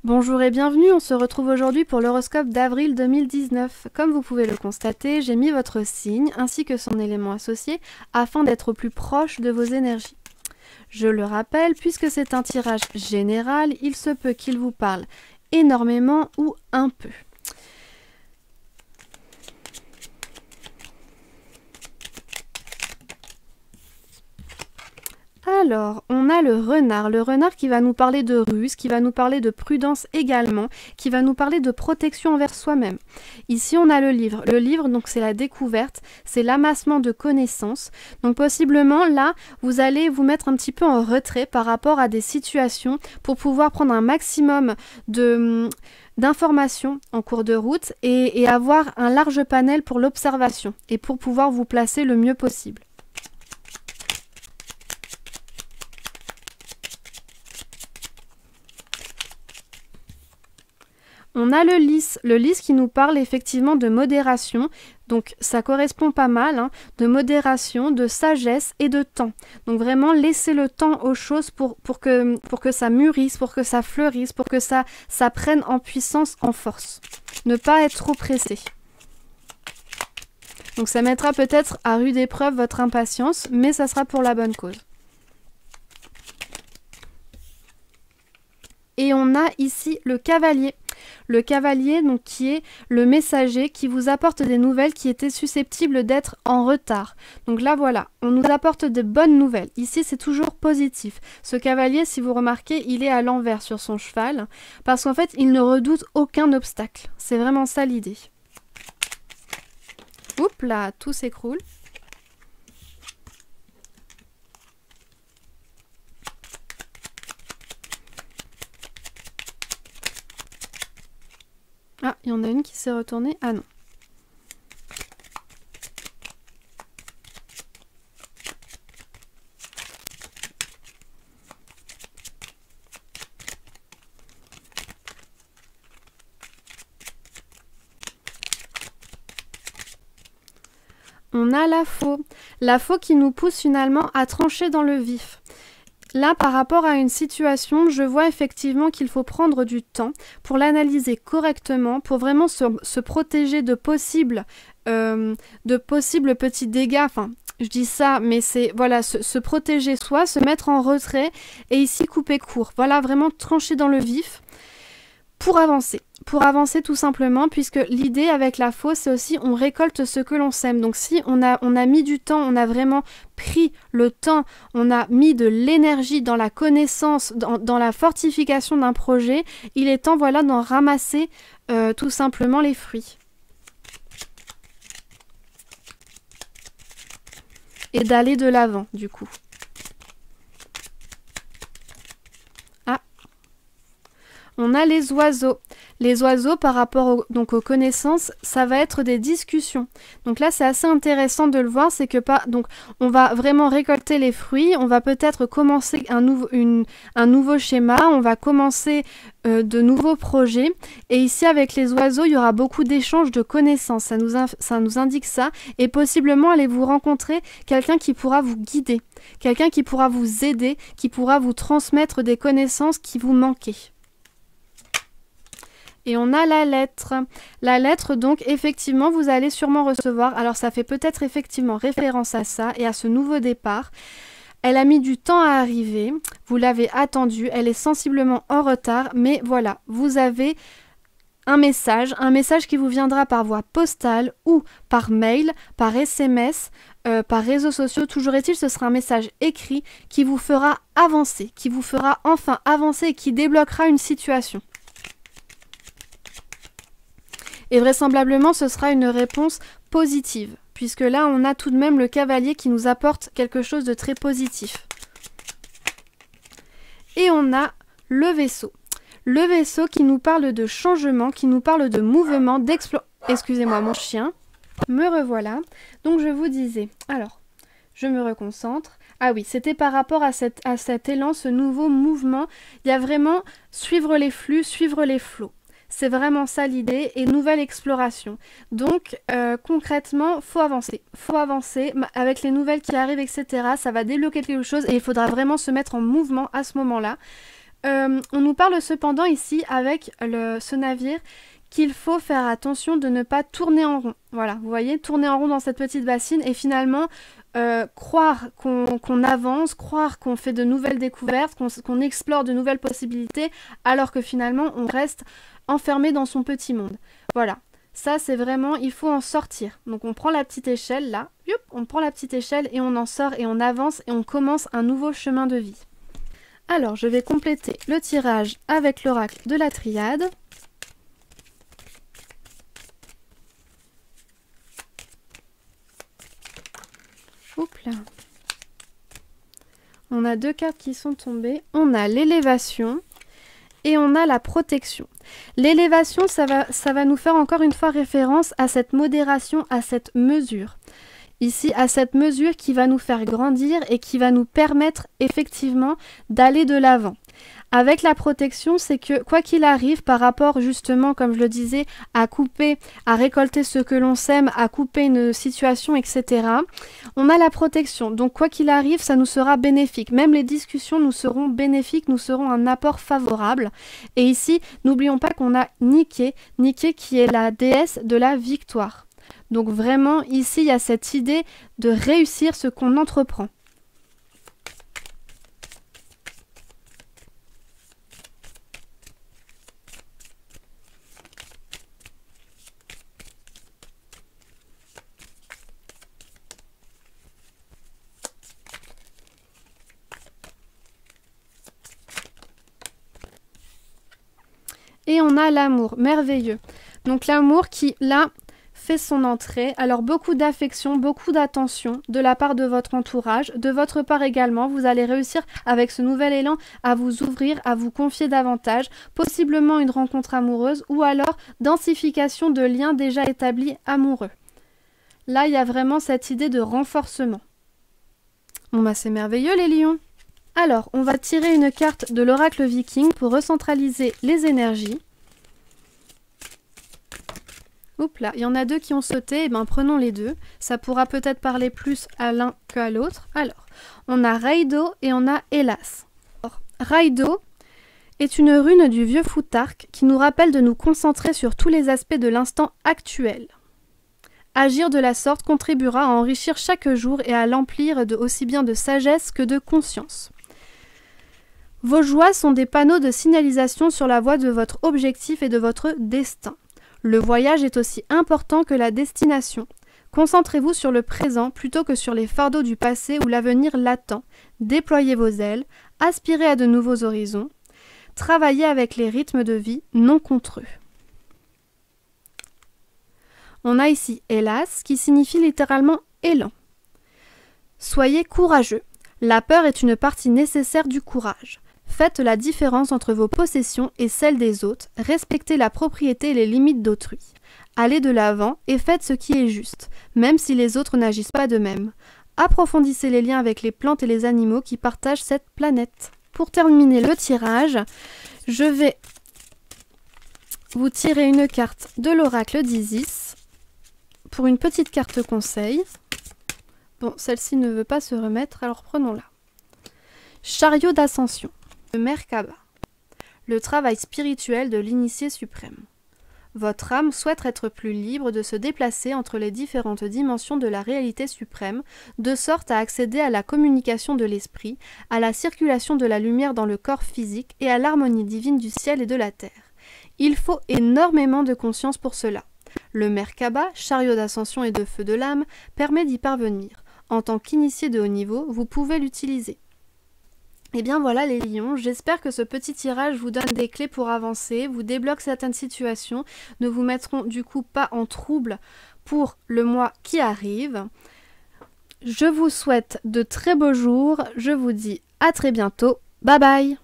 Bonjour et bienvenue, on se retrouve aujourd'hui pour l'horoscope d'avril 2019. Comme vous pouvez le constater, j'ai mis votre signe ainsi que son élément associé afin d'être au plus proche de vos énergies. Je le rappelle, puisque c'est un tirage général, il se peut qu'il vous parle énormément ou un peu. Alors, on a le renard qui va nous parler de ruse, qui va nous parler de prudence également, qui va nous parler de protection envers soi-même. Ici, on a le livre, donc c'est la découverte, c'est l'amassement de connaissances. Donc possiblement, là, vous allez vous mettre un petit peu en retrait par rapport à des situations pour pouvoir prendre un maximum d'informations en cours de route et avoir un large panel pour l'observation et pour pouvoir vous placer le mieux possible. On a le lys qui nous parle effectivement de modération, donc ça correspond pas mal, hein, de modération, de sagesse et de temps. Donc vraiment laisser le temps aux choses pour que ça mûrisse, pour que ça fleurisse, pour que ça prenne en puissance, en force. Ne pas être trop pressé. Donc ça mettra peut-être à rude épreuve votre impatience, mais ça sera pour la bonne cause. Et on a ici le cavalier. Le cavalier, donc, qui est le messager qui vous apporte des nouvelles qui étaient susceptibles d'être en retard. Donc là, voilà, on nous apporte de bonnes nouvelles. Ici, c'est toujours positif. Ce cavalier, si vous remarquez, il est à l'envers sur son cheval, parce qu'en fait, il ne redoute aucun obstacle. C'est vraiment ça l'idée. Oups là, tout s'écroule. Ah, il y en a une qui s'est retournée. Ah non. On a la faux. La faux qui nous pousse finalement à trancher dans le vif. Là, par rapport à une situation, je vois effectivement qu'il faut prendre du temps pour l'analyser correctement, pour vraiment se protéger de possibles petits dégâts. Enfin, je dis ça, mais c'est voilà, se protéger soi, se mettre en retrait et ici couper court. Voilà, vraiment trancher dans le vif pour avancer. Pour avancer tout simplement, puisque l'idée avec la faux, c'est aussi on récolte ce que l'on sème. Donc si on a mis du temps, on a vraiment pris le temps, on a mis de l'énergie dans la connaissance, dans la fortification d'un projet, il est temps voilà, d'en ramasser tout simplement les fruits. Et d'aller de l'avant du coup. On a les oiseaux. Les oiseaux, par rapport aux connaissances, ça va être des discussions. Donc là, c'est assez intéressant de le voir, c'est que donc on va vraiment récolter les fruits, on va peut-être commencer un nouveau schéma, on va commencer de nouveaux projets. Et ici, avec les oiseaux, il y aura beaucoup d'échanges de connaissances. Ça nous indique ça. Et possiblement, allez-vous rencontrer quelqu'un qui pourra vous guider, quelqu'un qui pourra vous aider, qui pourra vous transmettre des connaissances qui vous manquaient. Et on a la lettre. La lettre, donc, effectivement, vous allez sûrement recevoir. Alors, ça fait peut-être effectivement référence à ça et à ce nouveau départ. Elle a mis du temps à arriver. Vous l'avez attendue. Elle est sensiblement en retard. Mais voilà, vous avez un message qui vous viendra par voie postale ou par mail, par SMS, par réseaux sociaux. Toujours est-il, ce sera un message écrit qui vous fera avancer, qui vous fera enfin avancer et qui débloquera une situation. Et vraisemblablement, ce sera une réponse positive, puisque là, on a tout de même le cavalier qui nous apporte quelque chose de très positif. Et on a le vaisseau. Le vaisseau qui nous parle de changement, qui nous parle de mouvement, Excusez-moi, mon chien. Me revoilà. Donc, je vous disais... Alors, je me reconcentre. Ah oui, c'était par rapport à cet élan, ce nouveau mouvement. Il y a vraiment suivre les flux, suivre les flots. C'est vraiment ça l'idée, et nouvelle exploration. Donc concrètement, faut avancer. Avec les nouvelles qui arrivent, etc. Ça va débloquer quelque chose et il faudra vraiment se mettre en mouvement à ce moment-là. On nous parle cependant ici avec ce navire qu'il faut faire attention de ne pas tourner en rond. Voilà, vous voyez, tourner en rond dans cette petite bassine et finalement croire qu'on avance, croire qu'on fait de nouvelles découvertes, qu'on explore de nouvelles possibilités, alors que finalement on reste enfermé dans son petit monde. Voilà, ça c'est vraiment, il faut en sortir. Donc on prend la petite échelle là, on prend la petite échelle et on en sort et on avance et on commence un nouveau chemin de vie. Alors je vais compléter le tirage avec l'oracle de la triade. Oups là. On a deux cartes qui sont tombées. On a l'élévation et on a la protection. L'élévation, ça va nous faire encore une fois référence à cette modération, à cette mesure. Ici, à cette mesure qui va nous faire grandir et qui va nous permettre effectivement d'aller de l'avant. Avec la protection, c'est que quoi qu'il arrive par rapport justement, comme je le disais, à couper, à récolter ce que l'on sème, à couper une situation, etc. On a la protection. Donc quoi qu'il arrive, ça nous sera bénéfique. Même les discussions nous seront bénéfiques, nous serons un apport favorable. Et ici, n'oublions pas qu'on a Nike qui est la déesse de la victoire. Donc vraiment, ici, il y a cette idée de réussir ce qu'on entreprend. Et on a l'amour, merveilleux. Donc l'amour qui, là, fait son entrée. Alors beaucoup d'affection, beaucoup d'attention de la part de votre entourage, de votre part également. Vous allez réussir avec ce nouvel élan à vous ouvrir, à vous confier davantage, possiblement une rencontre amoureuse ou alors densification de liens déjà établis amoureux. Là, il y a vraiment cette idée de renforcement. Bon bah c'est merveilleux les lions. Alors, on va tirer une carte de l'oracle viking pour recentraliser les énergies. Oups là, il y en a deux qui ont sauté, et ben prenons les deux. Ça pourra peut-être parler plus à l'un qu'à l'autre. Alors, on a Raido et on a Hélas. Raido est une rune du vieux Futhark qui nous rappelle de nous concentrer sur tous les aspects de l'instant actuel. Agir de la sorte contribuera à enrichir chaque jour et à l'emplir aussi bien de sagesse que de conscience. Vos joies sont des panneaux de signalisation sur la voie de votre objectif et de votre destin. Le voyage est aussi important que la destination. Concentrez-vous sur le présent plutôt que sur les fardeaux du passé ou l'avenir latent. Déployez vos ailes, aspirez à de nouveaux horizons. Travaillez avec les rythmes de vie, non contre eux. On a ici Hélas, qui signifie littéralement élan. Soyez courageux. La peur est une partie nécessaire du courage. Faites la différence entre vos possessions et celles des autres, respectez la propriété et les limites d'autrui. Allez de l'avant et faites ce qui est juste, même si les autres n'agissent pas de même. Approfondissez les liens avec les plantes et les animaux qui partagent cette planète. Pour terminer le tirage, je vais vous tirer une carte de l'oracle d'Isis pour une petite carte conseil. Bon, celle-ci ne veut pas se remettre, alors prenons-la. Chariot d'ascension. Le Merkaba. Le travail spirituel de l'initié suprême. Votre âme souhaite être plus libre de se déplacer entre les différentes dimensions de la réalité suprême, de sorte à accéder à la communication de l'esprit, à la circulation de la lumière dans le corps physique et à l'harmonie divine du ciel et de la terre. Il faut énormément de conscience pour cela. Le Merkaba, chariot d'ascension et de feu de l'âme, permet d'y parvenir. En tant qu'initié de haut niveau, vous pouvez l'utiliser. Et bien voilà les lions, j'espère que ce petit tirage vous donne des clés pour avancer, vous débloque certaines situations, ne vous mettront du coup pas en trouble pour le mois qui arrive. Je vous souhaite de très beaux jours, je vous dis à très bientôt, bye bye.